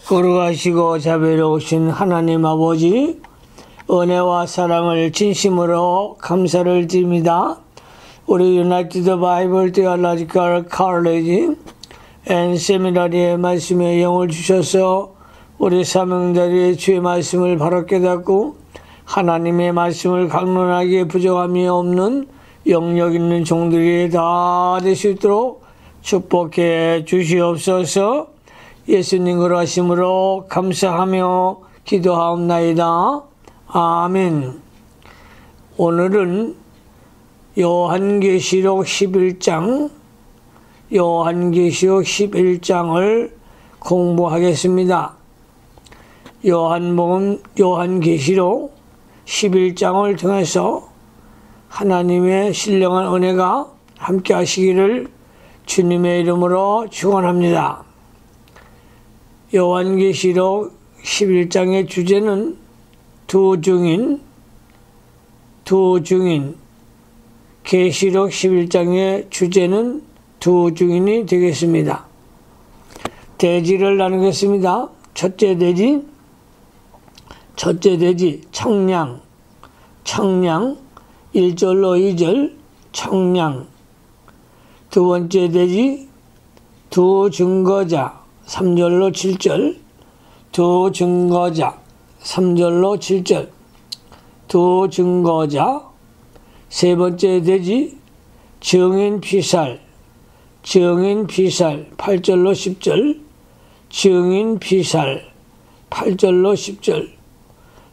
거룩하시고 자비로우신 하나님 아버지, 은혜와 사랑을 진심으로 감사를 드립니다. 우리 유나이티드 바이블 테올로지컬 칼리지 앤 세미나리의 말씀에 영을 주셔서 우리 사명자리의 주의 말씀을 바로 깨닫고 하나님의 말씀을 강론하기에 부족함이 없는 영역 있는 종들이 다 될 수 있도록 축복해 주시옵소서. 예수님 그러하심으로 감사하며 기도하옵나이다. 아멘. 오늘은 요한계시록 11장 을 공부하겠습니다. 요한계시록 11장을 통해서 하나님의 신령한 은혜가 함께 하시기를 주님의 이름으로 축원합니다. 요한계시록 11장의 주제는 두 증인, 계시록 11장의 주제는 두 증인이 되겠습니다. 대지를 나누겠습니다. 첫째 대지 청량 1절로 2절 청량. 두 번째 대지 두 증거자 3절로 7절 두 증거자 3절로 7절 두 증거자. 세 번째 대지 증인 피살 8절로 10절 증인 피살 8절로 10절.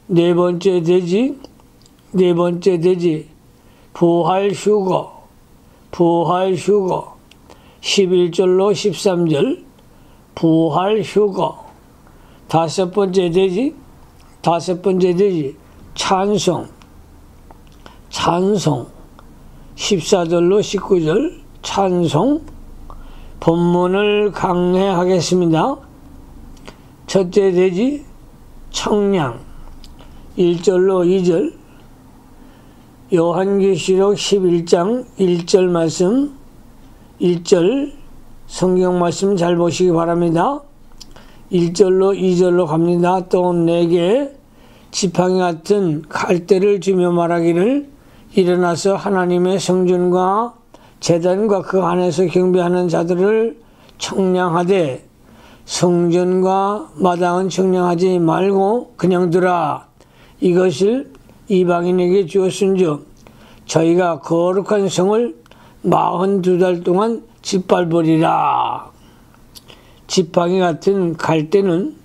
네 번째 대지 부활 휴거 11절로 13절 부활 휴거. 다섯 번째 대지 찬송 14절로 19절 찬송. 본문을 강해하겠습니다. 첫째 대지 청량 1절로 2절. 요한계시록 11장 1절 말씀 1절 성경 말씀 잘 보시기 바랍니다. 1절로 2절로 갑니다. 또 내게 지팡이 같은 칼대를 주며 말하기를 일어나서 하나님의 성전과 제단과 그 안에서 경배하는 자들을 청량하되 성전과 마당은 청량하지 말고 그냥 두라. 이것을 이방인에게 주었은즉 저희가 거룩한 성을 42달 동안 짓밟으리라. 지팡이 같은 갈대는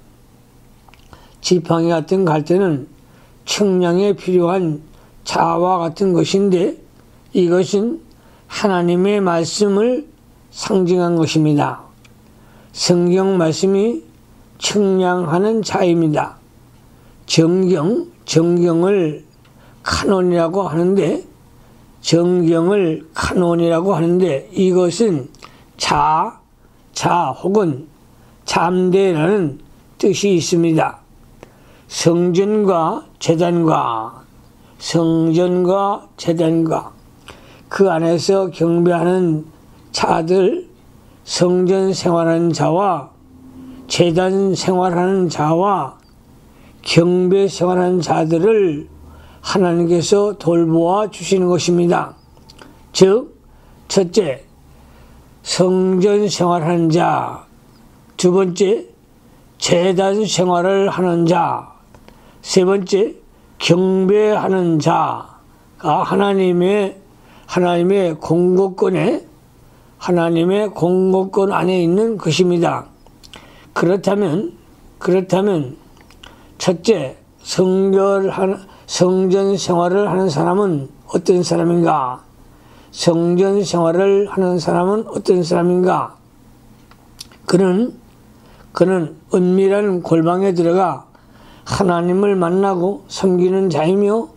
청량에 필요한 자와 같은 것인데 이것은 하나님의 말씀을 상징한 것입니다. 성경 말씀이 청량하는 자입니다. 정경을 카논이라고 하는데 이것은 자 혹은 잠대라는 뜻이 있습니다. 성전과 제단과 그 안에서 경배하는 자들, 성전 생활하는 자와 제단 생활하는 자와 경배 생활하는 자들을 하나님께서 돌보아 주시는 것입니다. 즉, 첫째, 성전 생활하는 자, 두 번째, 제단 생활을 하는 자, 세 번째, 경배하는 자가 하나님의 공급권 안에 있는 것입니다. 그렇다면 첫째, 성전 생활을 하는 사람은 어떤 사람인가? 그는 은밀한 골방에 들어가 하나님을 만나고 섬기는 자이며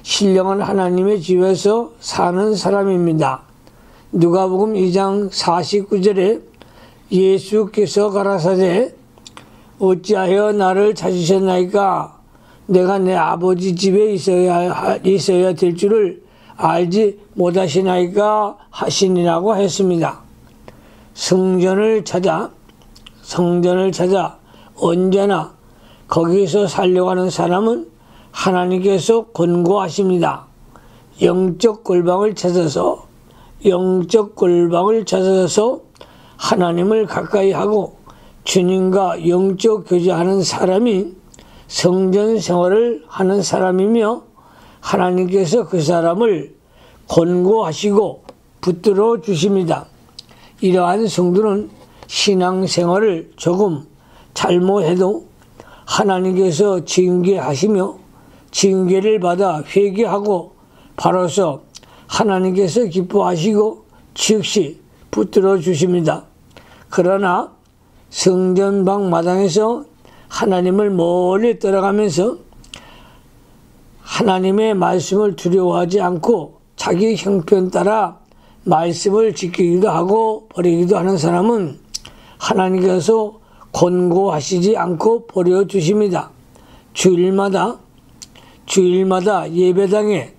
신령한 하나님의 집에서 사는 사람입니다. 누가복음 2장 49절에 예수께서 가라사대 어찌하여 나를 찾으셨나이까? 내가 내 아버지 집에 있어야 될 줄을 알지 못하시나이까 하시니라고 했습니다. 성전을 찾아 언제나 거기서 살려고 하는 사람은 하나님께서 권고하십니다. 영적 골방을 찾아서 하나님을 가까이 하고 주님과 영적 교제하는 사람이 성전 생활을 하는 사람이며 하나님께서 그 사람을 권고하시고 붙들어 주십니다. 이러한 성도는 신앙생활을 조금 잘못해도 하나님께서 징계하시며 징계를 받아 회개하고 바로서 하나님께서 기뻐하시고 즉시 붙들어 주십니다. 그러나 성전방 마당에서 하나님을 멀리 떠나가면서 하나님의 말씀을 두려워하지 않고 자기 형편 따라 말씀을 지키기도 하고 버리기도 하는 사람은 하나님께서 권고하시지 않고 버려주십니다. 주일마다 예배당에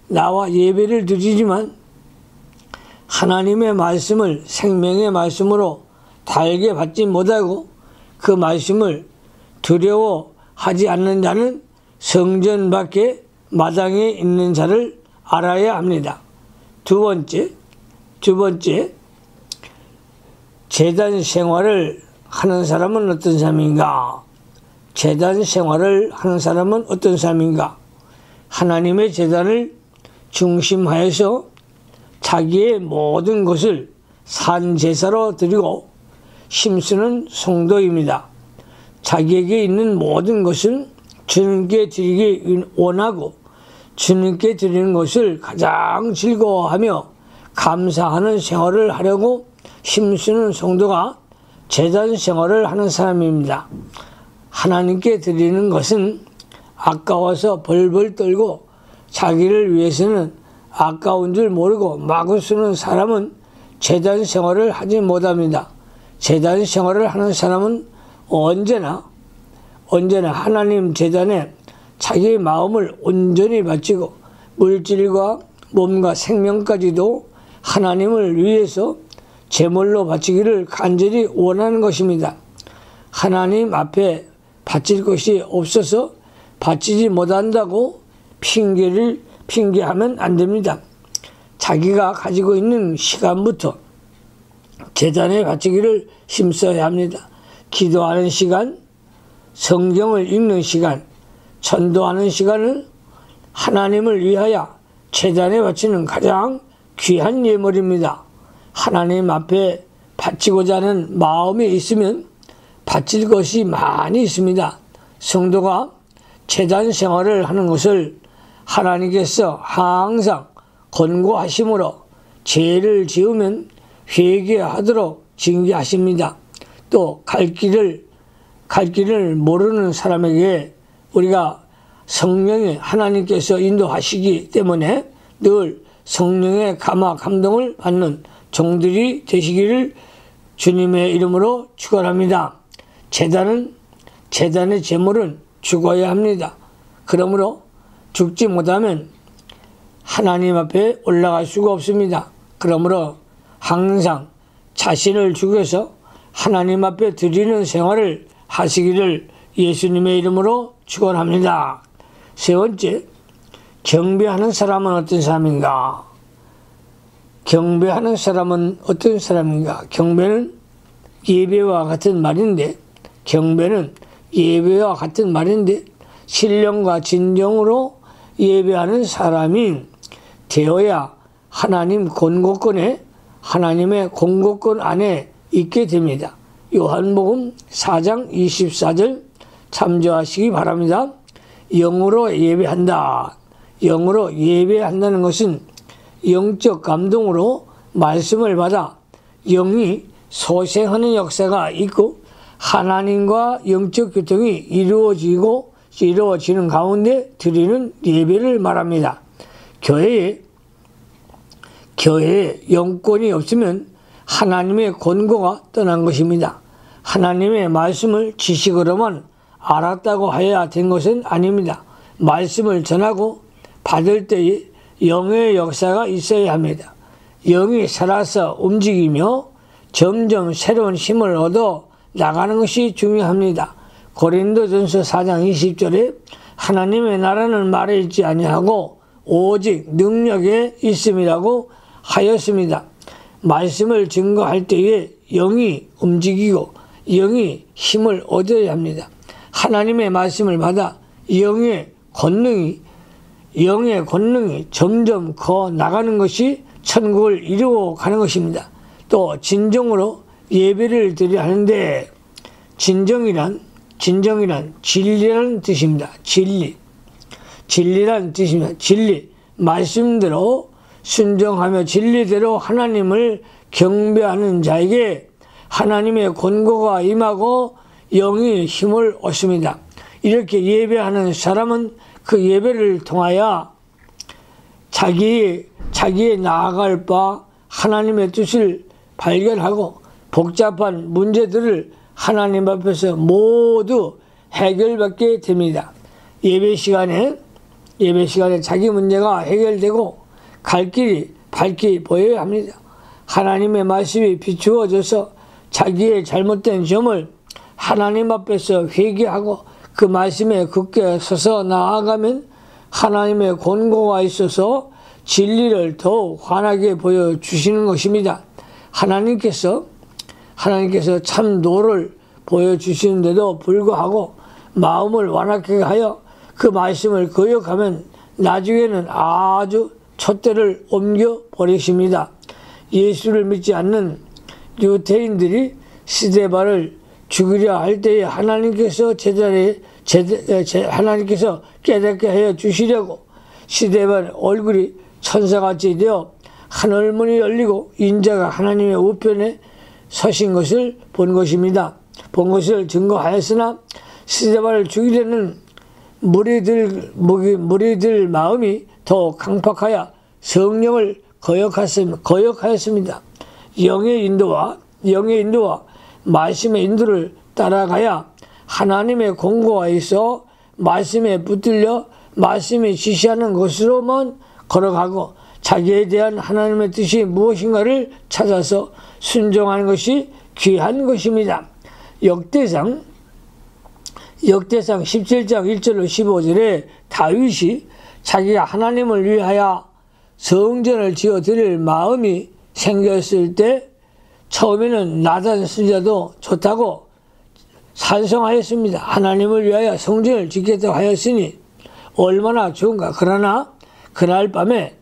나와 예배를 드리지만 하나님의 말씀을 생명의 말씀으로 달게 받지 못하고 그 말씀을 두려워하지 않는 자는 성전 밖에 마당에 있는 자를 알아야 합니다. 두 번째, 제단 생활을 하는 사람은 어떤 사람인가? 제단 생활을 하는 사람은 어떤 사람인가? 하나님의 제단을 중심하여서 자기의 모든 것을 산제사로 드리고 힘쓰는 성도입니다. 자기에게 있는 모든 것을 주님께 드리기 원하고 주님께 드리는 것을 가장 즐거워하며 감사하는 생활을 하려고 힘쓰는 성도가 제단 생활을 하는 사람입니다. 하나님께 드리는 것은 아까워서 벌벌 떨고 자기를 위해서는 아까운 줄 모르고 마구 쓰는 사람은 제단 생활을 하지 못합니다. 제단 생활을 하는 사람은 언제나 하나님 제단에 자기의 마음을 온전히 바치고 물질과 몸과 생명까지도 하나님을 위해서 제물로 바치기를 간절히 원하는 것입니다. 하나님 앞에 바칠 것이 없어서 바치지 못한다고 핑계하면 안 됩니다. 자기가 가지고 있는 시간부터 제단에 바치기를 힘써야 합니다. 기도하는 시간, 성경을 읽는 시간, 전도하는 시간을 하나님을 위하여 제단에 바치는 가장 귀한 예물입니다. 하나님 앞에 바치고자 하는 마음이 있으면 바칠 것이 많이 있습니다. 성도가 제단 생활을 하는 것을 하나님께서 항상 권고하심으로 죄를 지으면 회개하도록 징계하십니다. 또 갈 길을 모르는 사람에게 우리가 성령의 하나님께서 인도하시기 때문에 늘 성령의 감화 감동을 받는 종들이 되시기를 주님의 이름으로 축원합니다. 제단의 제물은 죽어야 합니다. 그러므로 죽지 못하면 하나님 앞에 올라갈 수가 없습니다. 그러므로 항상 자신을 죽여서 하나님 앞에 드리는 생활을 하시기를 예수님의 이름으로 축원합니다. 세 번째, 경배하는 사람은 어떤 사람인가? 경배하는 사람은 어떤 사람인가? 경배는 예배와 같은 말인데 신령과 진정으로 예배하는 사람이 되어야 하나님의 공고권 안에 있게 됩니다. 요한복음 4장 24절 참조하시기 바랍니다. 영으로 예배한다. 영으로 예배한다는 것은 영적 감동으로 말씀을 받아 영이 소생하는 역사가 있고 하나님과 영적 교통이 이루어지는 가운데 드리는 예배를 말합니다. 교회에 영권이 없으면 하나님의 권고가 떠난 것입니다. 하나님의 말씀을 지식으로만 알았다고 해야 된 것은 아닙니다. 말씀을 전하고 받을 때에 영의 역사가 있어야 합니다. 영이 살아서 움직이며 점점 새로운 힘을 얻어 나가는 것이 중요합니다. 고린도전서 4장 20절에 하나님의 나라는 말에 있지 아니하고 오직 능력에 있음이라고 하였습니다. 말씀을 증거할 때에 영이 움직이고 영이 힘을 얻어야 합니다. 하나님의 말씀을 받아 영의 권능이 점점 커 나가는 것이 천국을 이루어 가는 것입니다. 또 진정으로 예배를 드려야 하는데 진정이란 진리라는 뜻입니다. 진리라는 뜻입니다. 진리, 말씀대로 순종하며 진리대로 하나님을 경배하는 자에게 하나님의 권고가 임하고 영이 힘을 얻습니다. 이렇게 예배하는 사람은 그 예배를 통하여 자기의 나아갈 바 하나님의 뜻을 발견하고 복잡한 문제들을 하나님 앞에서 모두 해결받게 됩니다. 예배 시간에 자기 문제가 해결되고 갈 길이 밝게 보여야 합니다. 하나님의 말씀이 비추어져서 자기의 잘못된 점을 하나님 앞에서 회개하고 그 말씀에 굳게 서서 나아가면 하나님의 권고가 있어서 진리를 더욱 환하게 보여주시는 것입니다. 하나님께서 참도를 보여주시는데도 불구하고 마음을 완악하게 하여 그 말씀을 거역하면 나중에는 아주 촛대를 옮겨 버리십니다. 예수를 믿지 않는 유대인들이 스데반을 죽이려 할 때에 하나님께서 하나님께서 깨닫게 하여 주시려고 스데반 얼굴이 천사같이 되어 하늘문이 열리고 인자가 하나님의 우편에 서신 것을 본 것입니다. 본 것을 증거하였으나 스데반을 죽이려는 무리들 마음이 더 강팍하여 성령을 거역하였습니다. 영의 인도와 말씀의 인도를 따라가야 하나님의 권고가 있어 말씀에 붙들려 말씀이 지시하는 것으로만 걸어가고 자기에 대한 하나님의 뜻이 무엇인가를 찾아서 순종하는 것이 귀한 것입니다. 역대상 17장 1절로 15절에 다윗이 자기가 하나님을 위하여 성전을 지어 드릴 마음이 생겼을 때 처음에는 나단 선지자도 좋다고 찬성하였습니다. 하나님을 위하여 성전을 짓겠다고 하였으니 얼마나 좋은가. 그러나 그날 밤에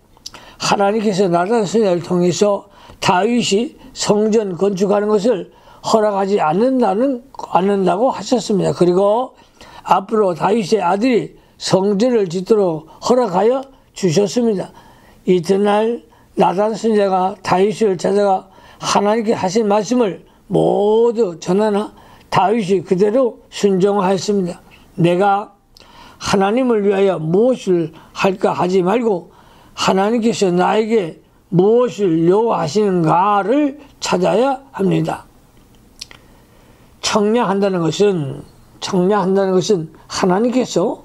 하나님께서 나단 선지자를 통해서 다윗이 성전 건축하는 것을 허락하지 않는다고 하셨습니다. 그리고 앞으로 다윗의 아들이 성전을 짓도록 허락하여 주셨습니다. 이튿날 나단 선지자가 다윗을 찾아가 하나님께 하신 말씀을 모두 전하나 다윗이 그대로 순종하였습니다. 내가 하나님을 위하여 무엇을 할까 하지 말고 하나님께서 나에게 무엇을 요구하시는가를 찾아야 합니다. 청량한다는 것은 하나님께서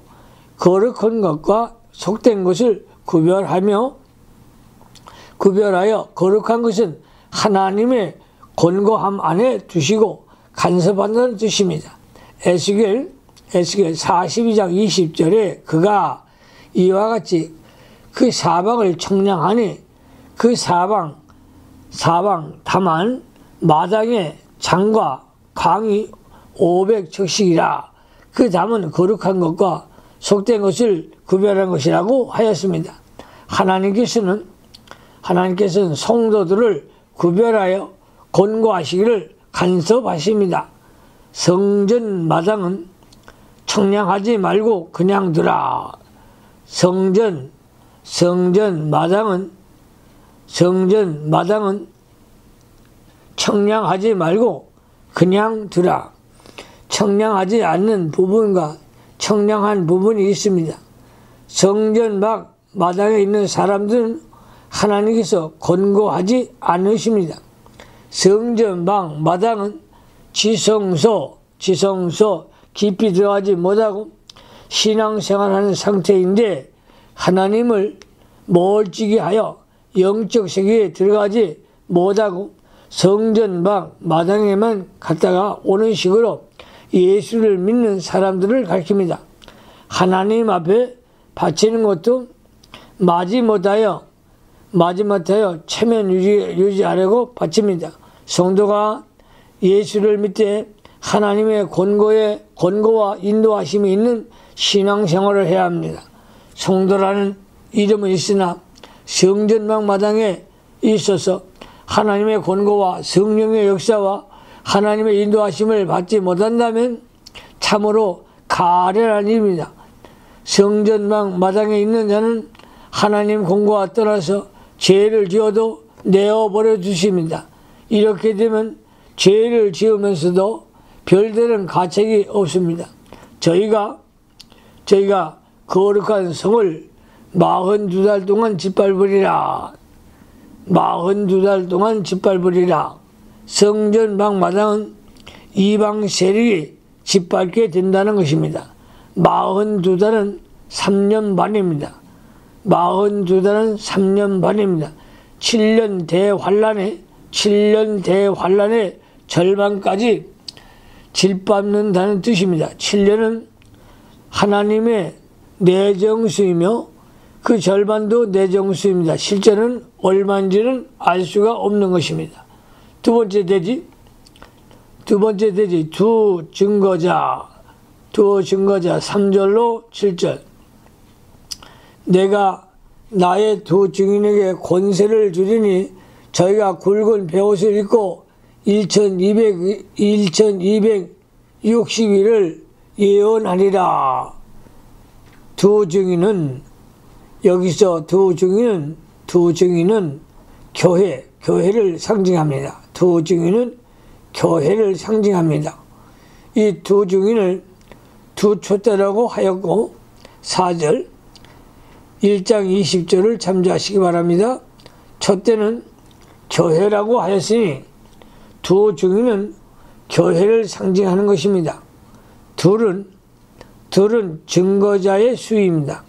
거룩한 것과 속된 것을 구별하여 거룩한 것은 하나님의 권고함 안에 두시고 간섭한다는 뜻입니다. 에스겔 42장 20절에 그가 이와 같이 그 사방을 청량하니 그 사방 다만 마당의 장과 강이 500척씩이라 그 담은 거룩한 것과 속된 것을 구별한 것이라고 하였습니다. 하나님께서는 성도들을 구별하여 권고하시기를 간섭하십니다. 성전 마당은 청량하지 말고 그냥 두라. 성전 마당은 청량하지 말고 그냥 두라. 청량하지 않는 부분과 청량한 부분이 있습니다. 성전 마당에 있는 사람들은 하나님께서 권고하지 않으십니다. 성전 마당은 지성소 깊이 들어가지 못하고 신앙생활하는 상태인데 하나님을 멀찍이 하여 영적 세계에 들어가지 못하고 성전 마당에만 갔다가 오는 식으로 예수를 믿는 사람들을 가리킵니다. 하나님 앞에 바치는 것도 마지못하여 체면 유지하려고 바칩니다. 성도가 예수를 믿되 하나님의 권고와 인도하심이 있는 신앙생활을 해야 합니다. 성도라는 이름은 있으나 성전방 마당에 있어서 하나님의 권고와 성령의 역사와 하나님의 인도하심을 받지 못한다면 참으로 가련한 일입니다. 성전방 마당에 있는 자는 하나님 권고와 떠나서 죄를 지어도 내어버려 주십니다. 이렇게 되면 죄를 지으면서도 별다른 가책이 없습니다. 저희가 거룩한 성을 42달 동안 짓밟으리라. 42달 동안 짓밟으리라. 성전방 마당은 이방 세력이 짓밟게 된다는 것입니다. 42달은 3년 반입니다. 42달은 3년 반입니다. 7년 대환란의 절반까지 짓밟는다는 뜻입니다. 7년은 하나님의 내정수이며 그 절반도 내정수입니다. 실제는 얼마인지는 알 수가 없는 것입니다. 두 번째 대지 두 증거자 3절로 7절. 내가 나의 두 증인에게 권세를 주리니 저희가 굵은 베옷을 입고 1260일을 예언하리라. 두 증인은 여기서 두 증인은 교회를 상징합니다. 두 증인은 교회를 상징합니다. 이 두 증인을 두 촛대라고 하였고 4절 1장 20절을 참조하시기 바랍니다. 촛대는 교회라고 하였으니 두 증인은 교회를 상징하는 것입니다. 둘은 증거자의 수입니다.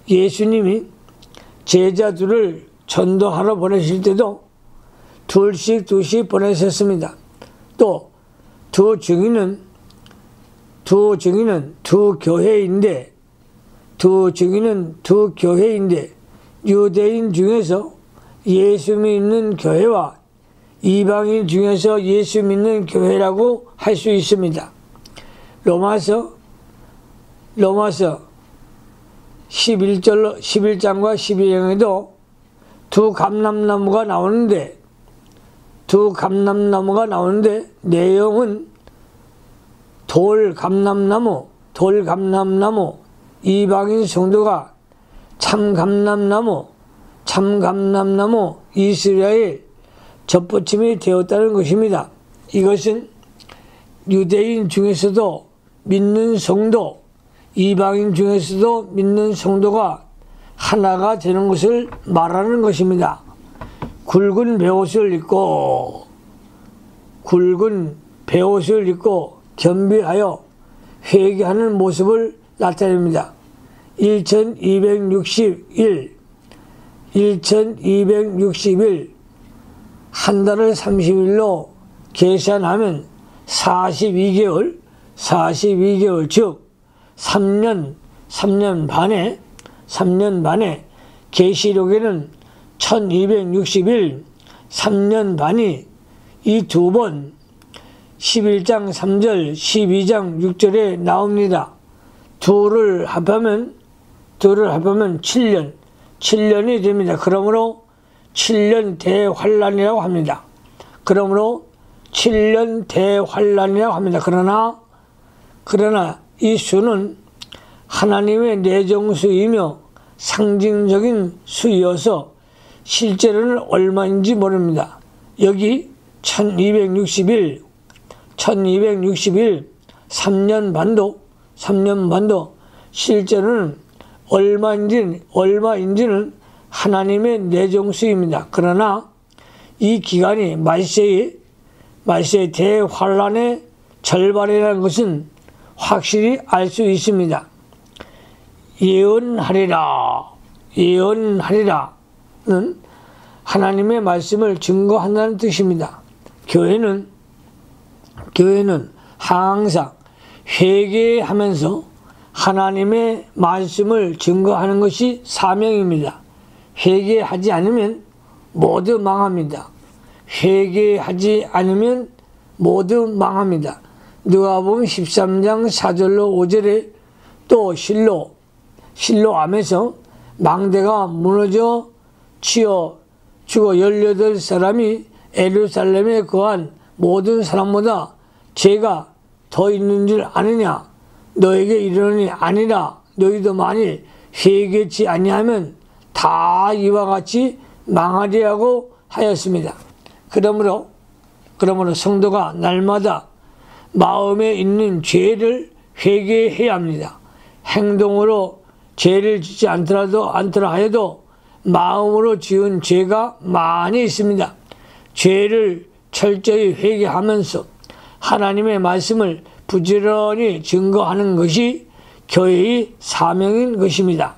예수님이 제자들을 전도하러 보내실 때도 둘씩 보내셨습니다. 또 두 증인은 두 교회인데 유대인 중에서 예수 믿는 교회와 이방인 중에서 예수 믿는 교회라고 할 수 있습니다. 로마서 11장과 12장에도 두 감람나무가 나오는데 내용은 돌감람나무 이방인 성도가 참감람나무 이스라엘 접붙임이 되었다는 것입니다. 이것은 유대인 중에서도 믿는 성도, 이방인 중에서도 믿는 성도가 하나가 되는 것을 말하는 것입니다. 굵은 베옷을 입고 겸비하여 회개하는 모습을 나타냅니다. 1260일 한 달을 30일로 계산하면 42개월 즉 3년 반에 계시록에는 1260일 3년 반이 이 두 번 11장 3절 12장 6절에 나옵니다. 둘을 합하면 7년이 됩니다. 그러므로 7년 대환란이라고 합니다. 그러나 이 수는 하나님의 내정수이며 상징적인 수이어서 실제로는 얼마인지 모릅니다. 여기 1260일 3년 반도 실제로는 얼마인지는 하나님의 내정수입니다. 그러나 이 기간이 말세의 대환란의 절반이라는 것은 확실히 알 수 있습니다. 예언하리라는 하나님의 말씀을 증거한다는 뜻입니다. 교회는 항상 회개하면서 하나님의 말씀을 증거하는 것이 사명입니다. 회개하지 않으면 모두 망합니다. 회개하지 않으면 모두 망합니다. 누가복음 13장 4절로 5절에 또 실로암에서 망대가 무너져 치어 죽어 18사람이 예루살렘에 거한 모든 사람보다 죄가 더 있는 줄 아느냐? 너에게 이르노니 아니라. 너희도 만일 회개치 아니하면 다 이와 같이 망하리라고 하였습니다. 그러므로 성도가 날마다 마음에 있는 죄를 회개해야 합니다. 행동으로 죄를 짓지 않더라 해도 마음으로 지은 죄가 많이 있습니다. 죄를 철저히 회개하면서 하나님의 말씀을 부지런히 증거하는 것이 교회의 사명인 것입니다.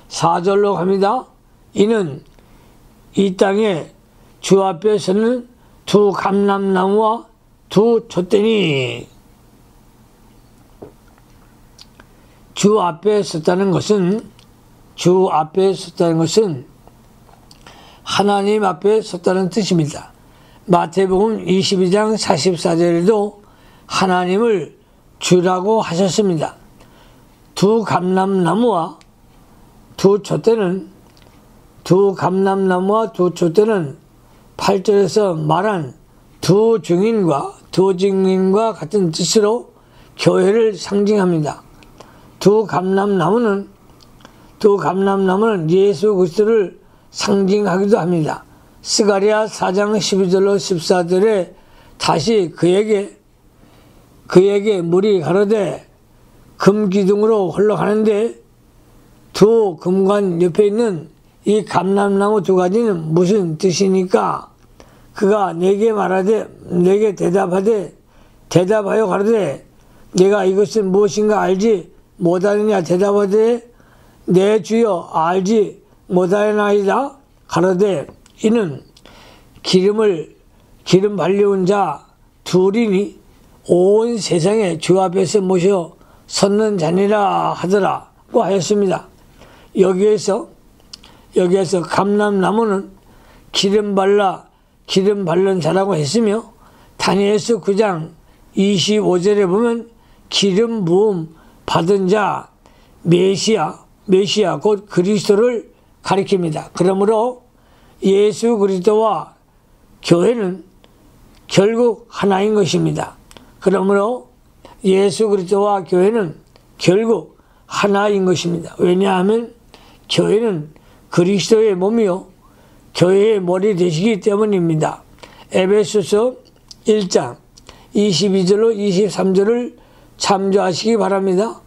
4절로 갑니다. 이는 이 땅에 주 앞에 서는 두 감람나무와 두 촛대니. 주 앞에 섰다는 것은 하나님 앞에 섰다는 뜻입니다. 마태복음 22장 44절에도 하나님을 주라고 하셨습니다. 두 감람나무와 두 촛대는 8절에서 말한 두 증인과 같은 뜻으로 교회를 상징합니다. 두 감람나무는 예수 그리스도를 상징하기도 합니다. 스가랴 4장 12절로 14절에 다시 그에게 물이 가로되 금기둥으로 흘러가는데 두 금관 옆에 있는 이 감람나무 두 가지는 무슨 뜻이니까? 그가 내게 대답하여 가로되 내가 이것은 무엇인가 알지 못하느냐? 대답하되 내 주여 알지 못하나이다. 가로되 이는 기름 발려온 자 둘이니 온 세상에 주 앞에서 모셔 섰는 자니라 하더라고 하였습니다. 여기에서 감람나무는 기름 바른 자라고 했으며 다니엘서 9장 25절에 보면 기름 부음 받은 자 메시아 곧 그리스도를 가리킵니다. 그러므로 예수 그리스도와 교회는 결국 하나인 것입니다. 그러므로 예수 그리스도와 교회는 결국 하나인 것입니다. 왜냐하면 교회는 그리스도의 몸이요 교회의 머리 되시기 때문입니다. 에베소서 1장 22절로 23절을 참조하시기 바랍니다.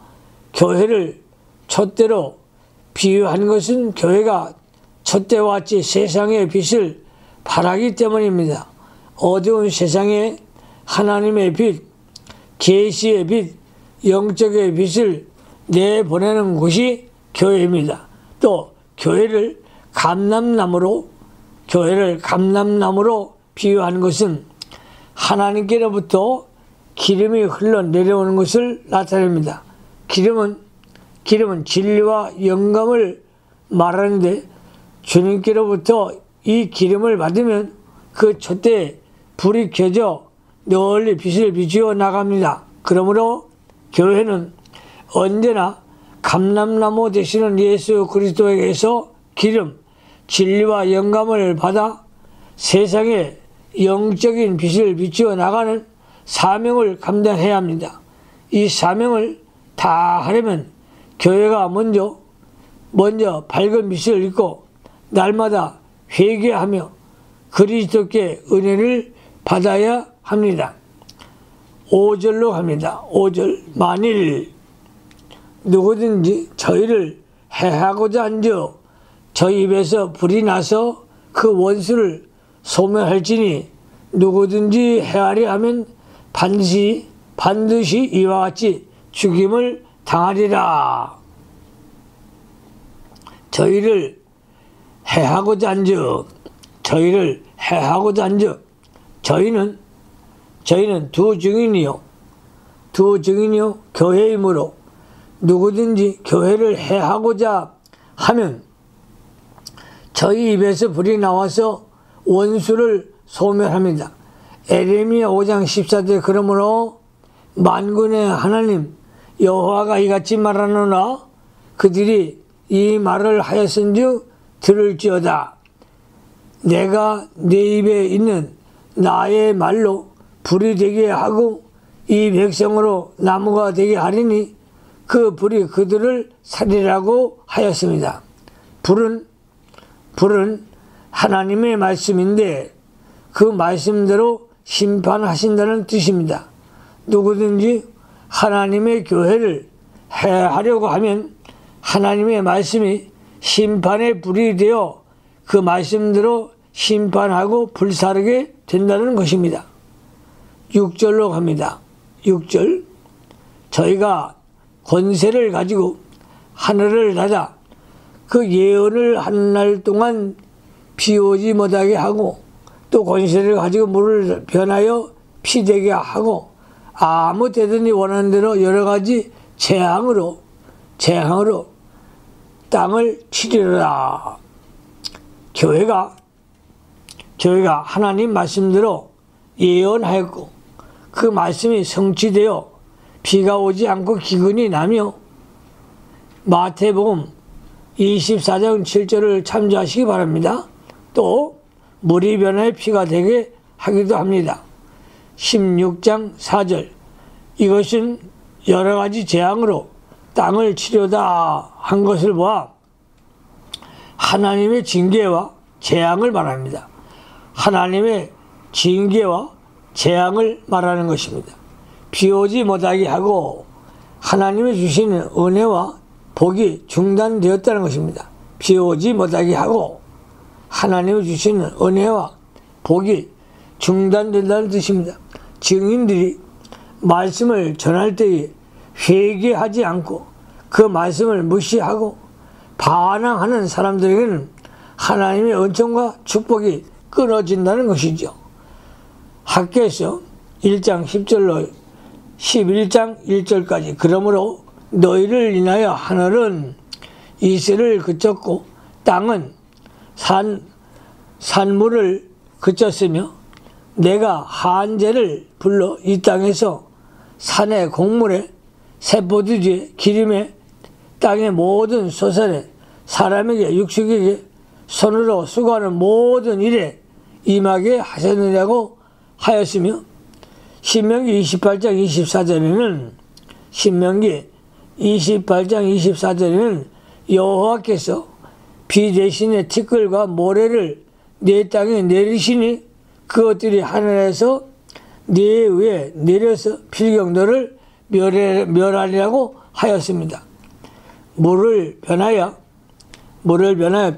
교회를 촛대로 비유한 것은 교회가 촛대와 같이 세상의 빛을 발하기 때문입니다. 어두운 세상에 하나님의 빛, 계시의 빛, 영적의 빛을 내보내는 곳이 교회입니다. 또 교회를 감람나무로 비유한 것은 하나님께로부터 기름이 흘러내려오는 것을 나타냅니다. 기름은 진리와 영감을 말하는데 주님께로부터 이 기름을 받으면 그 촛대에 불이 켜져 널리 빛을 비추어 나갑니다. 그러므로 교회는 언제나 감람나무 되시는 예수 그리스도에게서 기름, 진리와 영감을 받아 세상에 영적인 빛을 비추어 나가는 사명을 감당해야 합니다. 이 사명을 다 하려면 교회가 먼저 밝은 빛을 입고 날마다 회개하며 그리스도께 은혜를 받아야 합니다. 5절로 갑니다. 5절 만일 누구든지 저희를 해하고자 한즉 저희 입에서 불이 나서 그 원수를 소멸할지니 누구든지 해하려 하면 반드시 이와 같이 죽임을 당하리라. 저희를 해하고자 한즉 저희는 두 증인이요 두 증인이요 교회이므로 누구든지 교회를 해하고자 하면 저희 입에서 불이 나와서 원수를 소멸합니다. 에레미야 5장 14절 그러므로 만군의 하나님 여호와가 이같이 말하노라 그들이 이 말을 하였은즉 들을지어다. 내가 내 입에 있는 나의 말로 불이 되게 하고 이 백성으로 나무가 되게 하리니 그 불이 그들을 살리라고 하였습니다. 불은 하나님의 말씀인데 그 말씀대로 심판하신다는 뜻입니다. 누구든지 하나님의 교회를 해하려고 하면 하나님의 말씀이 심판의 불이 되어 그 말씀대로 심판하고 불사르게 된다는 것입니다. 6절로 갑니다. 6절 저희가 권세를 가지고 하늘을 닫아 그 예언을 한 날 동안 비 오지 못하게 하고 또 권세를 가지고 물을 변하여 피 되게 하고 아무 때든지 원하는 대로 여러 가지 재앙으로 땅을 치리라. 교회가 하나님 말씀대로 예언하였고 그 말씀이 성취되어 비가 오지 않고 기근이 나며 마태복음 24장 7절을 참조하시기 바랍니다. 또 물이 변하여 피가 되게 하기도 합니다. 16장 4절 이것은 여러 가지 재앙으로 땅을 치려다 한 것을 보아 하나님의 징계와 재앙을 말합니다. 하나님의 징계와 재앙을 말하는 것입니다. 비 오지 못하게 하고 하나님이 주시는 은혜와 복이 중단되었다는 것입니다. 비 오지 못하게 하고 하나님이 주시는 은혜와 복이 중단된다는 뜻입니다. 증인들이 말씀을 전할 때에 회개하지 않고 그 말씀을 무시하고 반항하는 사람들에게는 하나님의 은총과 축복이 끊어진다는 것이죠. 학개서 1장 10절로 11장 1절까지 그러므로 너희를 인하여 하늘은 이슬을 그쳤고 땅은 산물을 그쳤으며 내가 한재를 불러 이 땅에서 산의 곡물에 새포도주에 기름에 땅의 모든 소산에 사람에게 육축에게 손으로 수고하는 모든 일에 임하게 하셨느냐고 하였으며 신명기 28장 24절에는 여호와께서 비 대신에 티끌과 모래를 내 땅에 내리시니 그것들이 하늘에서 네 위에 내려서 필경 너를 멸하리라고 하였습니다. 물을 변하여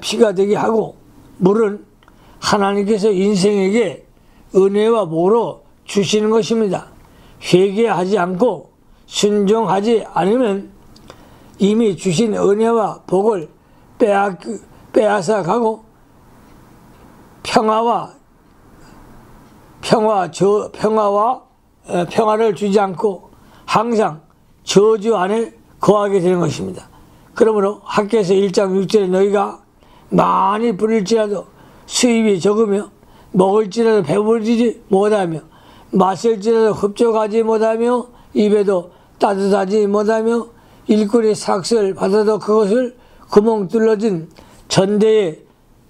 피가 되게 하고 물은 하나님께서 인생에게 은혜와 복으로 주시는 것입니다. 회개하지 않고 순종하지 않으면 이미 주신 은혜와 복을 빼앗아 가고 평화를 주지 않고 항상 저주 안에 거하게 되는 것입니다. 그러므로 학개서 1장 6절에 너희가 많이 부릴지라도 수입이 적으며 먹을지라도 배부르지 못하며 마실지라도 흡족하지 못하며 입에도 따뜻하지 못하며 일꾼이 삭슬 받아도 그것을 구멍 뚫어진 전대에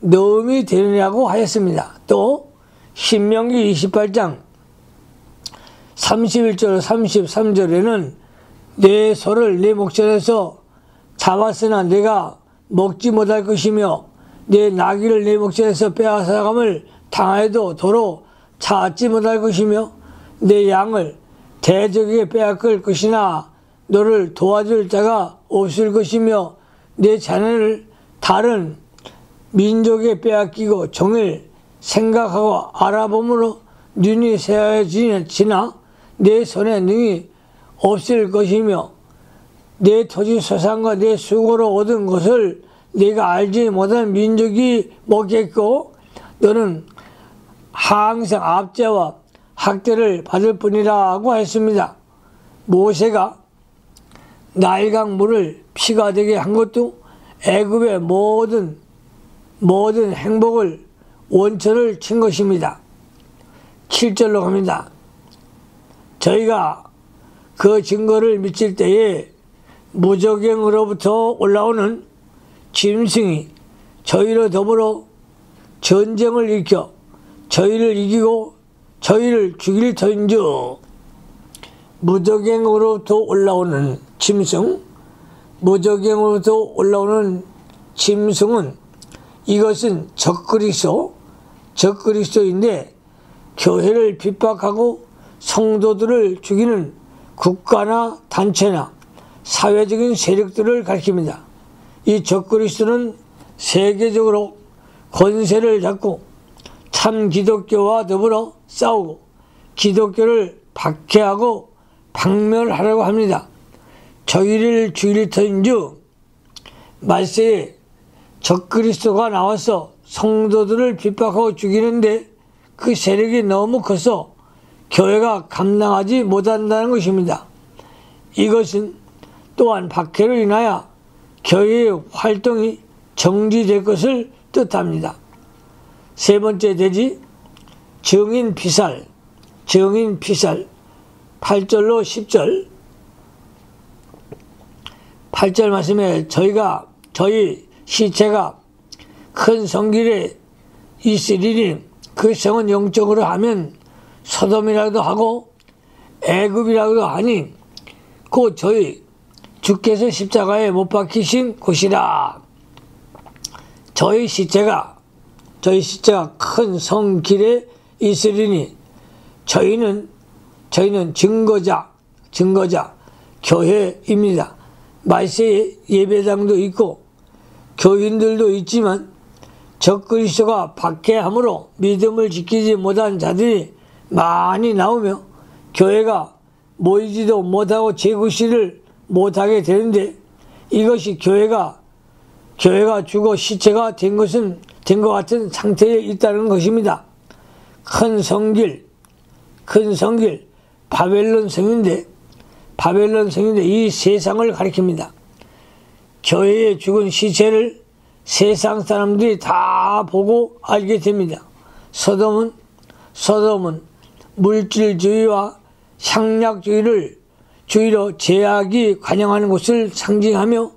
넣음이 되느냐고 하였습니다. 또 신명기 28장 31절 33절에는 내 소를 내 목전에서 잡았으나 내가 먹지 못할 것이며 내 나귀를 내 목전에서 빼앗아감을 당하여도 도로 찾지 못할 것이며 내 양을 대적에게 빼앗을 것이나 너를 도와줄 자가 없을 것이며 내 자녀를 다른 민족에 빼앗기고 종일 생각하고 알아봄으로 눈이 새하여지나 내 손에 능이 없을 것이며 내 토지 소산과 내 수고로 얻은 것을 내가 알지 못한 민족이 먹겠고 너는 항상 압제와 학대를 받을 뿐이라고 했습니다. 모세가 나일강 물을 피가 되게 한 것도 애굽의 모든 행복을 원천을 친 것입니다. 7절로 갑니다. 저희가 그 증거를 미칠 때에 무적행으로부터 올라오는 짐승이 저희로 더불어 전쟁을 일으켜 저희를 이기고 저희를 죽일 터인즉, 무적행으로부터 올라오는 짐승, 무적행으로부터 올라오는 짐승은 이것은 적그리스도인데 교회를 핍박하고 성도들을 죽이는 국가나 단체나 사회적인 세력들을 가리킵니다. 이 적그리스도는 세계적으로 권세를 잡고 참 기독교와 더불어 싸우고 기독교를 박해하고 박멸하려고 합니다. 저희를 죽일 터인즉, 말세에 적그리스도가 나와서 성도들을 핍박하고 죽이는데 그 세력이 너무 커서 교회가 감당하지 못한다는 것입니다. 이것은 또한 박해로 인하여 교회의 활동이 정지될 것을 뜻합니다. 세 번째 대지, 증인 피살. 8절로 10절. 8절 말씀에 저희 시체가 큰 성길에 있으리니 그 성은 영적으로 하면 소돔이라고도 하고 애굽이라고도 하니 곧 저희 주께서 십자가에 못 박히신 곳이라. 저희 시체가 큰 성길에 있으리니 저희는 증거자 교회입니다. 말세에 예배당도 있고 교인들도 있지만 적그리스도가 박해함으로 믿음을 지키지 못한 자들이 많이 나오며 교회가 모이지도 못하고 재구시를 못하게 되는데, 이것이 교회가 죽어 시체가 된 것 같은 상태에 있다는 것입니다. 큰 성길 바벨론 성인데 이 세상을 가리킵니다. 교회에 죽은 시체를 세상 사람들이 다 보고 알게 됩니다. 소돔은 물질주의와 향락주의로 제약이 관영하는 곳을 상징하며,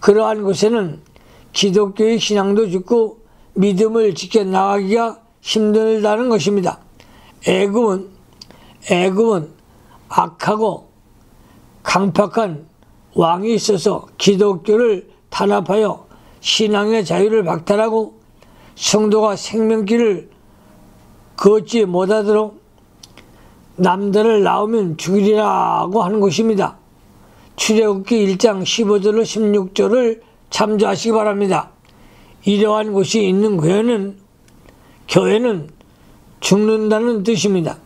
그러한 곳에는 기독교의 신앙도 죽고 믿음을 지켜나가기가 힘들다는 것입니다. 애굽은 악하고 강팍한 왕이 있어서 기독교를 탄압하여 신앙의 자유를 박탈하고 성도가 생명길을 걷지 못하도록 남들을 낳으면 죽이리라고 하는 것입니다. 출애굽기 1장 15절로 16절을 참조하시기 바랍니다. 이러한 곳이 있는 교회는 죽는다는 뜻입니다.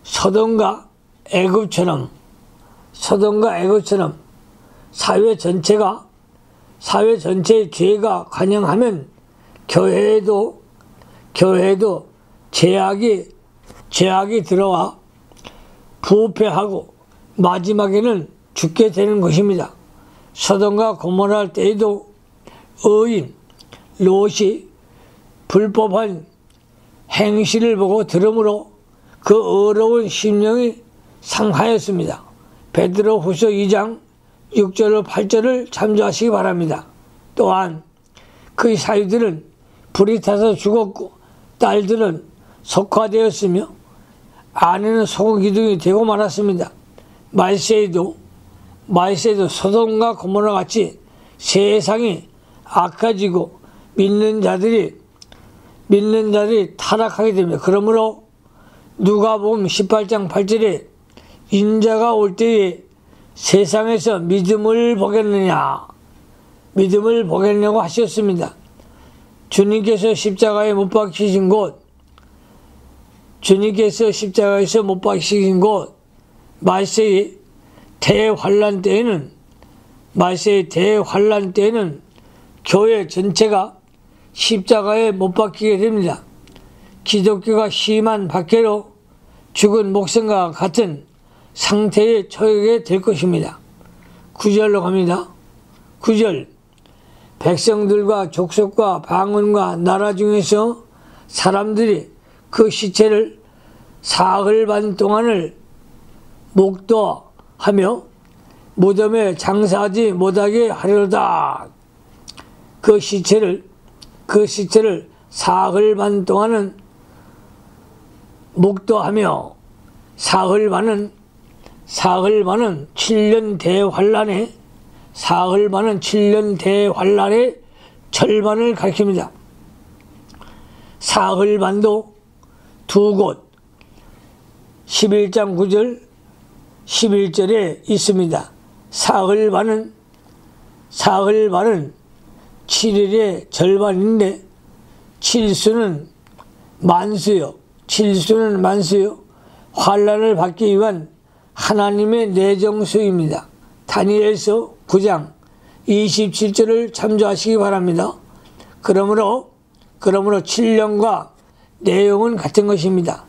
소돔과 애굽처럼 사회 전체의 죄가 관영하면 교회에도 죄악이 들어와 부패하고 마지막에는 죽게 되는 것입니다. 소돔과 고모라 때에도 의인 롯이 불법한 행실을 보고 들음으로 그 어려운 심령이 상하였습니다. 베드로후서 2장 6절로 8절을 참조하시기 바랍니다. 또한 그 사위들은 불이 타서 죽었고 딸들은 속화되었으며 아내는 소금기둥이 되고 말았습니다. 말세에도 소돔과 고모라 같이 세상이 악해지고 믿는 자들이 타락하게 됩니다. 그러므로 누가복음 18장 8절에 인자가 올 때에 세상에서 믿음을 보겠느냐고 하셨습니다. 주님께서 십자가에 못 박히신 곳, 말세의 대환란 때에는 교회 전체가 십자가에 못 박히게 됩니다. 기독교가 심한 박해로 죽은 목숨과 같은 상태에 처하게 될 것입니다. 9절로 갑니다. 9절 백성들과 족속과 방언과 나라 중에서 사람들이 그 시체를 사흘 반 동안을 목도하며 무덤에 장사하지 못하게 하려다. 그 시체를 사흘 반 동안은 목도하며 사흘 반은 7년 대환란에 사흘 반은 7년 대환란의 절반을 가리킵니다. 사흘 반도 두 곳 11장 9절 11절에 있습니다. 사흘 반은 7일의 절반인데 칠수는 만수요. 환란을 받기 위한 하나님의 내정수입니다. 다니엘서 9장 27절을 참조하시기 바랍니다. 그러므로 7년과 내용은 같은 것입니다.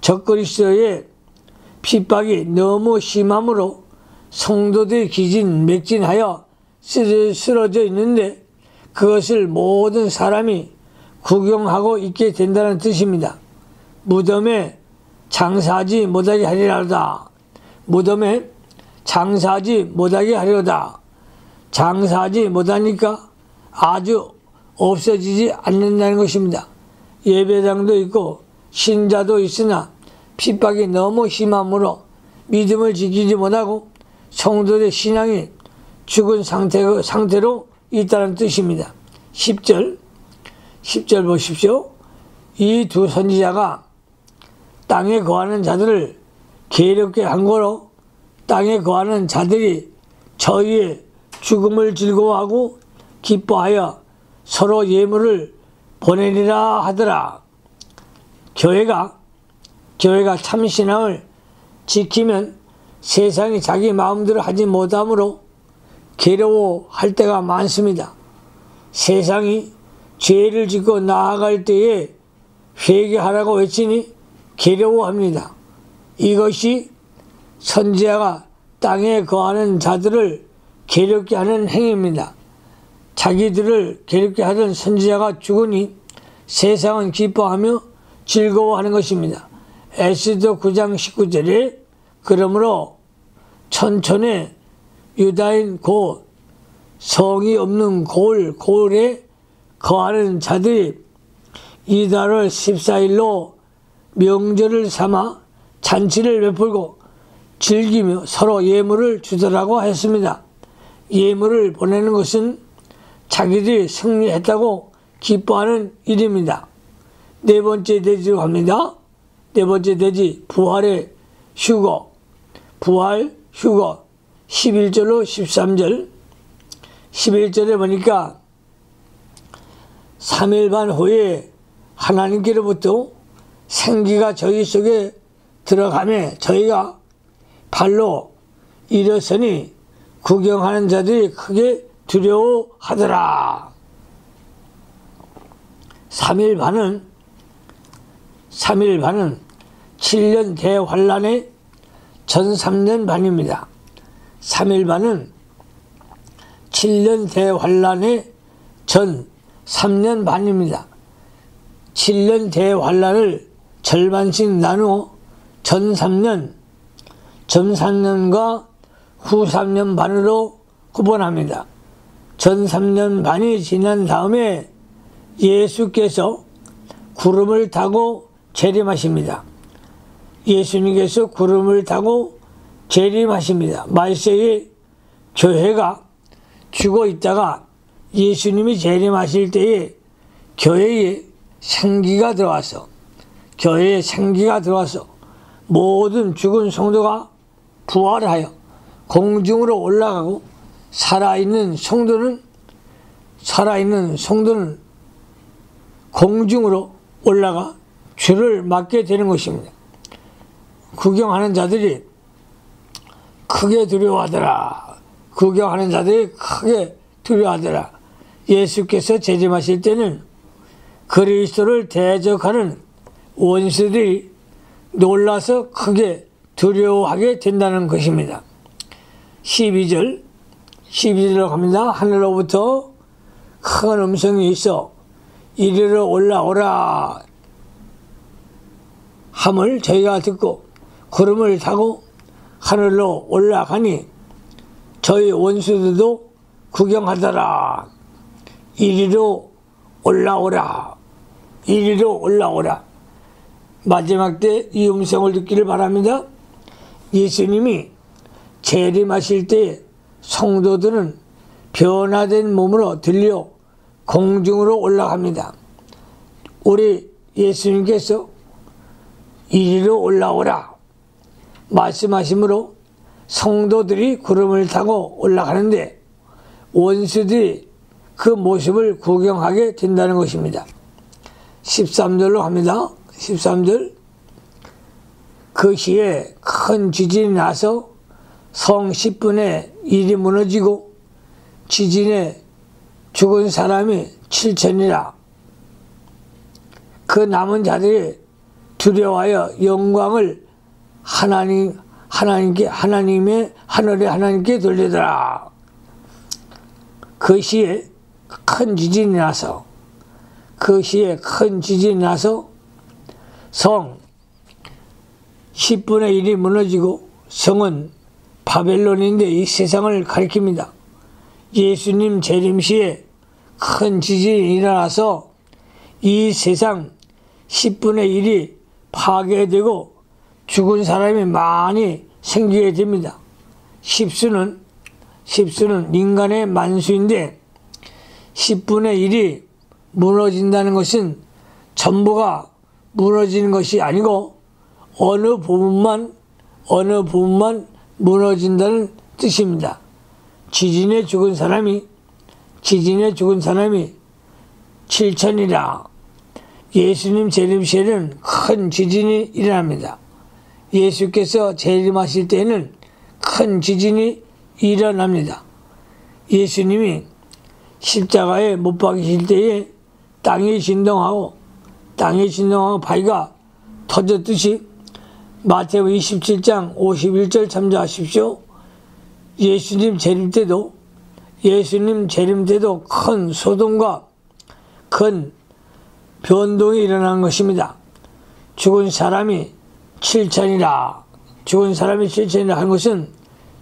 적그리스도의 핍박이 너무 심함으로 성도들이 매진하여 쓰러져 있는데 그것을 모든 사람이 구경하고 있게 된다는 뜻입니다. 무덤에 장사하지 못하게 하리로다. 무덤에 장사하지 못하게 하리로다. 장사하지 못하니까 아주 없어지지 않는다는 것입니다. 예배당도 있고 신자도 있으나 핍박이 너무 심함으로 믿음을 지키지 못하고 성도의 신앙이 죽은 상태로 있다는 뜻입니다. 10절 보십시오. 이 두 선지자가 땅에 거하는 자들을 괴롭게 한 거로 땅에 거하는 자들이 저희의 죽음을 즐거워하고 기뻐하여 서로 예물을 보내리라 하더라. 교회가 참신앙을 지키면 세상이 자기 마음대로 하지 못하므로 괴로워할 때가 많습니다. 세상이 죄를 짓고 나아갈 때에 회개하라고 외치니 괴로워합니다. 이것이 선지자가 땅에 거하는 자들을 괴롭게 하는 행위입니다. 자기들을 괴롭게 하던 선지자가 죽으니 세상은 기뻐하며 즐거워하는 것입니다. 에스더 9장 19절에 그러므로 천천에 유다인 곧 성이 없는 고을에 거하는 자들이 이달월 14일로 명절을 삼아 잔치를 베풀고 즐기며 서로 예물을 주더라고 했습니다. 예물을 보내는 것은 자기들이 승리했다고 기뻐하는 일입니다. 네 번째 대지로 갑니다. 네 번째 대지 부활의 휴거. 부활 휴거 11절로 13절 11절에 보니까 3일 반 후에 하나님께로부터 생기가 저희 속에 들어가며 저희가 발로 일어서니 구경하는 자들이 크게 두려워하더라. 3일 반은 7년 대환란의 전 3년 반입니다. 3일 반은 7년 대환란의 전 3년 반입니다. 7년 대환란을 절반씩 나누어 전 3년과 후 3년 반으로 구분합니다. 전 3년 반이 지난 다음에 예수께서 구름을 타고 재림하십니다. 예수님께서 구름을 타고 재림하십니다. 말세에 교회가 죽어 있다가 예수님이 재림하실 때에 교회에 생기가 들어와서 모든 죽은 성도가 부활하여 공중으로 올라가고 살아있는 성도는 공중으로 올라가 주를 맞게 되는 것입니다. 구경하는 자들이 크게 두려워하더라. 예수께서 재림하실 때는 그리스도를 대적하는 원수들이 놀라서 크게 두려워하게 된다는 것입니다. 12절로 갑니다. 하늘로부터 큰 음성이 있어 이리로 올라오라 함을 저희가 듣고 구름을 타고 하늘로 올라가니 저희 원수들도 구경하더라. 이리로 올라오라. 이리로 올라오라. 마지막 때 이 음성을 듣기를 바랍니다. 예수님이 재림하실 때 성도들은 변화된 몸으로 들려 공중으로 올라갑니다. 우리 예수님께서 이리로 올라오라 말씀하심으로 성도들이 구름을 타고 올라가는데 원수들이 그 모습을 구경하게 된다는 것입니다. 13절로 갑니다. 13절 그 시에 큰 지진이 나서 성 10분의 1이 무너지고 지진에 죽은 사람이 7천이라. 그 남은 자들이 두려워하여 영광을 하나님의 하늘의 하나님께 돌리더라. 그 시에 큰 지진이 나서 성 10분의 1이 무너지고 성은 바벨론인데 이 세상을 가리킵니다. 예수님 재림 시에 큰 지진이 일어나서 이 세상 10분의 1이 파괴되고 죽은 사람이 많이 생기게 됩니다. 십수는 인간의 만수인데 10분의 1이 무너진다는 것은 전부가 무너지는 것이 아니고 어느 부분만 무너진다는 뜻입니다. 지진에 죽은 사람이 7천이라. 예수님 재림 시에는 큰 지진이 일어납니다. 예수께서 재림하실 때에는 큰 지진이 일어납니다. 예수님이 십자가에 못 박히실 때에 땅이 진동하고 바위가 터졌듯이 마태복음 27장 51절 참조하십시오. 예수님 재림 때도 큰 소동과 큰 변동이 일어난 것입니다. 죽은 사람이 7천이라. 한 것은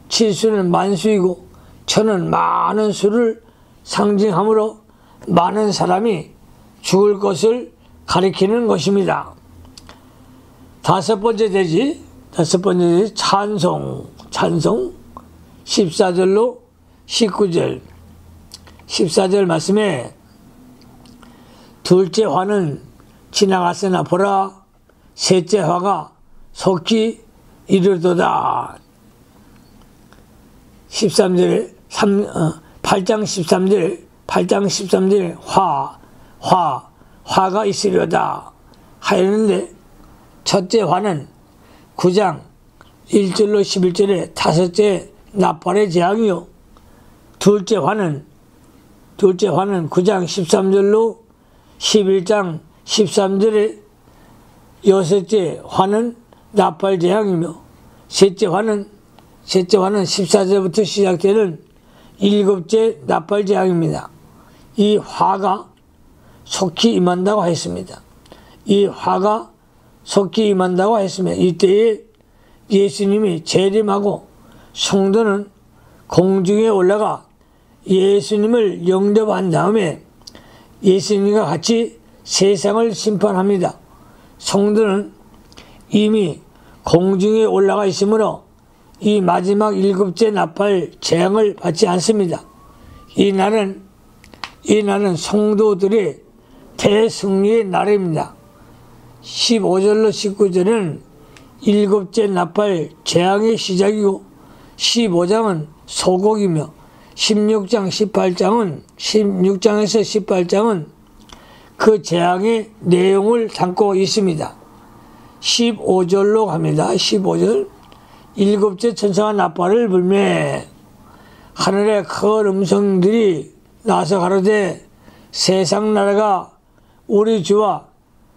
7수는 만수이고 천은 많은 수를 상징하므로 많은 사람이 죽을 것을 가리키는 것입니다. 다섯 번째 대지 찬송 14절로 19절 14절 말씀에 둘째 화는 지나갔으나 보라 셋째 화가 속히 이르도다. 13절에 8장 13절 화가 있으려다 하였는데 첫째 화는 9장 1절로 11절에 다섯째 나팔의 재앙이요 둘째 화는 9장 13절로 11장 13절에 여섯째 화는 나팔 재앙이며 셋째 화는 14절부터 시작되는 일곱째 나팔 재앙입니다. 이 화가 속히 임한다고 했습니다. 이때에 예수님이 재림하고 성도는 공중에 올라가 예수님을 영접한 다음에 예수님과 같이 세상을 심판합니다. 성도는 이미 공중에 올라가 있으므로 이 마지막 일곱째 나팔 재앙을 받지 않습니다. 이 날은 성도들의 대승리의 날입니다. 15절로 19절은 일곱째 나팔 재앙의 시작이고 15장은 소곡이며 16장에서 18장은 그 재앙의 내용을 담고 있습니다. 15절로 갑니다. 15절 일곱째 천사가 나팔을 불매 하늘에 큰 음성들이 나서 가로되 세상 나라가 우리 주와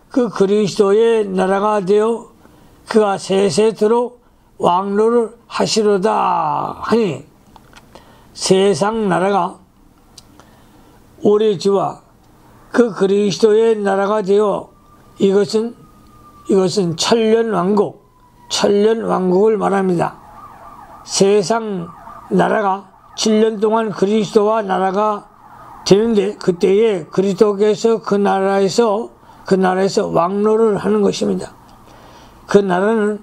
그 그리스도의 나라가 되어 그가 세세토록 왕노를 하시로다 하니 세상 나라가 우리 주와 그 그리스도의 나라가 되어 이것은 천년왕국을 말합니다. 세상 나라가 7년 동안 그리스도와 나라가 되는데 그때에 그리스도께서 그 나라에서 왕노를 하는 것입니다. 그 나라는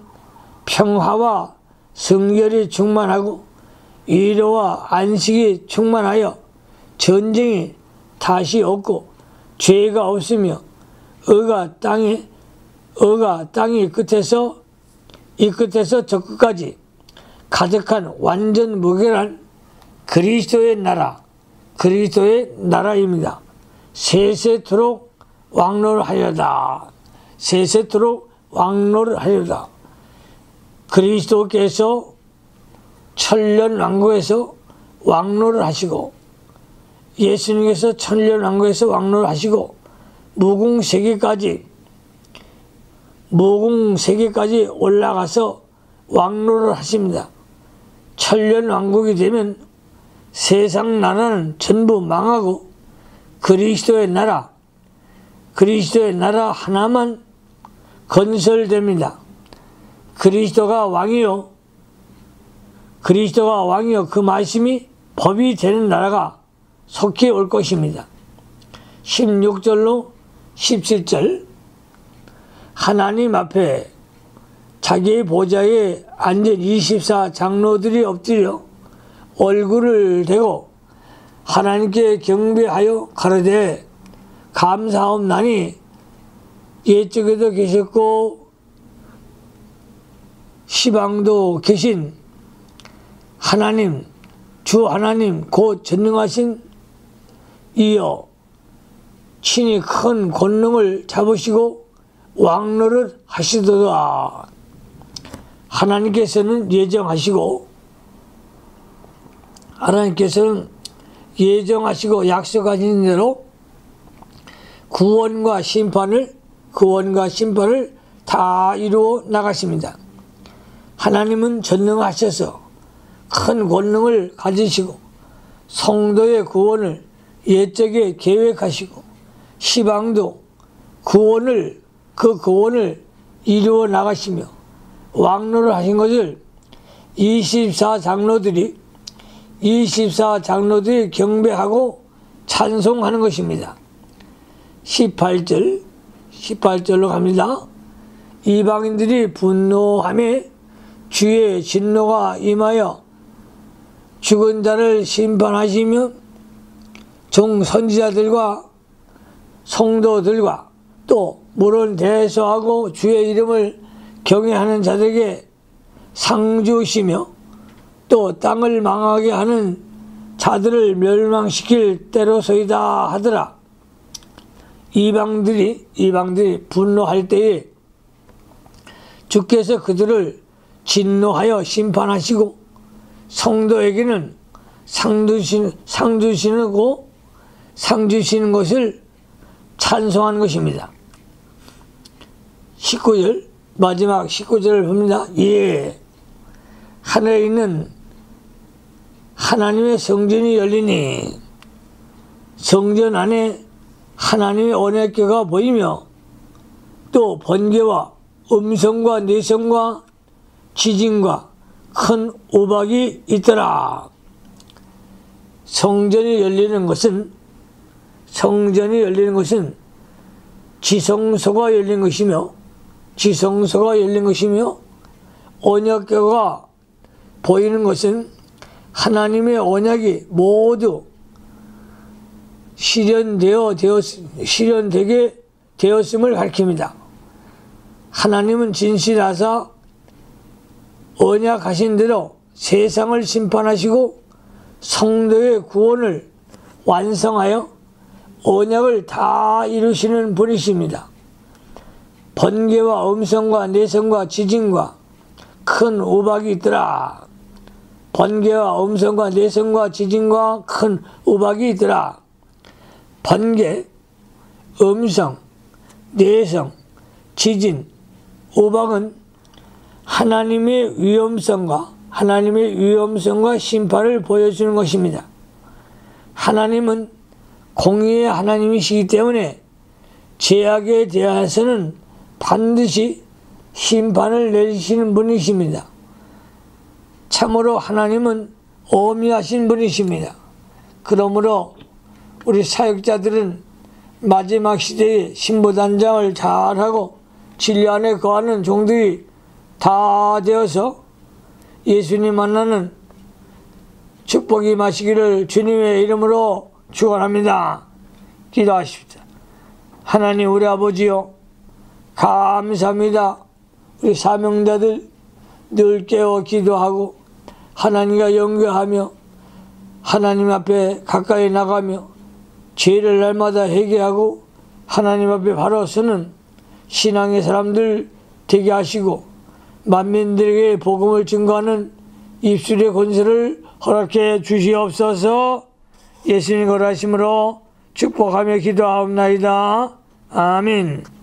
평화와 성결이 충만하고 위로와 안식이 충만하여 전쟁이 다시 없고 죄가 없으며 의가 땅이 이 끝에서 저 끝까지 가득한 완전 무결한 그리스도의 나라입니다. 세세토록 왕노를 하려다. 그리스도께서 천년왕국에서 왕노를 하시고 예수님께서 천년왕국에서 왕노를 하시고 무궁세계까지 올라가서 왕노를 하십니다. 천년왕국이 되면 세상 나라는 전부 망하고 그리스도의 나라 하나만 건설됩니다. 그리스도가 왕이요 그 말씀이 법이 되는 나라가 속히 올 것입니다. 16절로 17절 하나님 앞에 자기의 보좌에 앉은 24장로들이 엎드려 얼굴을 대고 하나님께 경배하여 가로되 감사옵나니 옛적에도 계셨고 시방도 계신 하나님 주 하나님 곧 전능하신 이여 친히 큰 권능을 잡으시고 왕노를 하시도다. 하나님께서는 예정하시고 약속하신 대로 구원과 심판을 다 이루어 나가십니다. 하나님은 전능하셔서 큰 권능을 가지시고 성도의 구원을 옛적에 계획하시고 시방도 그 구원을 이루어 나가시며 왕노를 하신 것을 24장로들이 경배하고 찬송하는 것입니다. 18절로 갑니다. 이방인들이 분노하며 주의 진노가 임하여 죽은 자를 심판하시며 종 선지자들과 성도들과 또 물은 대소하고 주의 이름을 경외하는 자들에게 상 주시며 또 땅을 망하게 하는 자들을 멸망시킬 때로소이다 하더라. 이방들이 분노할 때에 주께서 그들을 진노하여 심판하시고 성도에게는 상 주시는 것을 찬송하는 것입니다. 19절 마지막 19절을 봅니다. 하늘에 있는 하나님의 성전이 열리니 성전 안에 하나님의 언약궤가 보이며 또 번개와 음성과 내성과 지진과 큰 우박이 있더라. 성전이 열리는 것은 지성소가 열린 것이며 언약궤가 보이는 것은 하나님의 언약이 모두 실현되게 되었음을 가리킵니다. 하나님은 진실하사 언약하신 대로 세상을 심판하시고 성도의 구원을 완성하여 언약을 다 이루시는 분이십니다. 번개와 음성과 내성과 지진과 큰 우박이 있더라. 번개와 음성과 내성과 지진과 큰 우박이 있더라. 번개, 음성, 내성, 지진, 우박은 하나님의 위험성과 심판을 보여주는 것입니다. 하나님은 공의의 하나님이시기 때문에 죄악에 대해서는 반드시 심판을 내리시는 분이십니다. 참으로 하나님은 어미하신 분이십니다. 그러므로 우리 사역자들은 마지막 시대에 신부단장을 잘하고 진리 안에 거하는 종들이 다 되어서 예수님 만나는 축복이 마시기를 주님의 이름으로 축원합니다. 기도하십시다. 하나님 우리 아버지요, 감사합니다. 우리 사명자들 늘 깨어 기도하고 하나님과 연결하며 하나님 앞에 가까이 나가며 죄를 날마다 회개하고 하나님 앞에 바로 서는 신앙의 사람들 되게 하시고 만민들에게 복음을 증거하는 입술의 권세를 허락해 주시옵소서. 예수님 거라심으로 축복하며 기도하옵나이다. 아멘.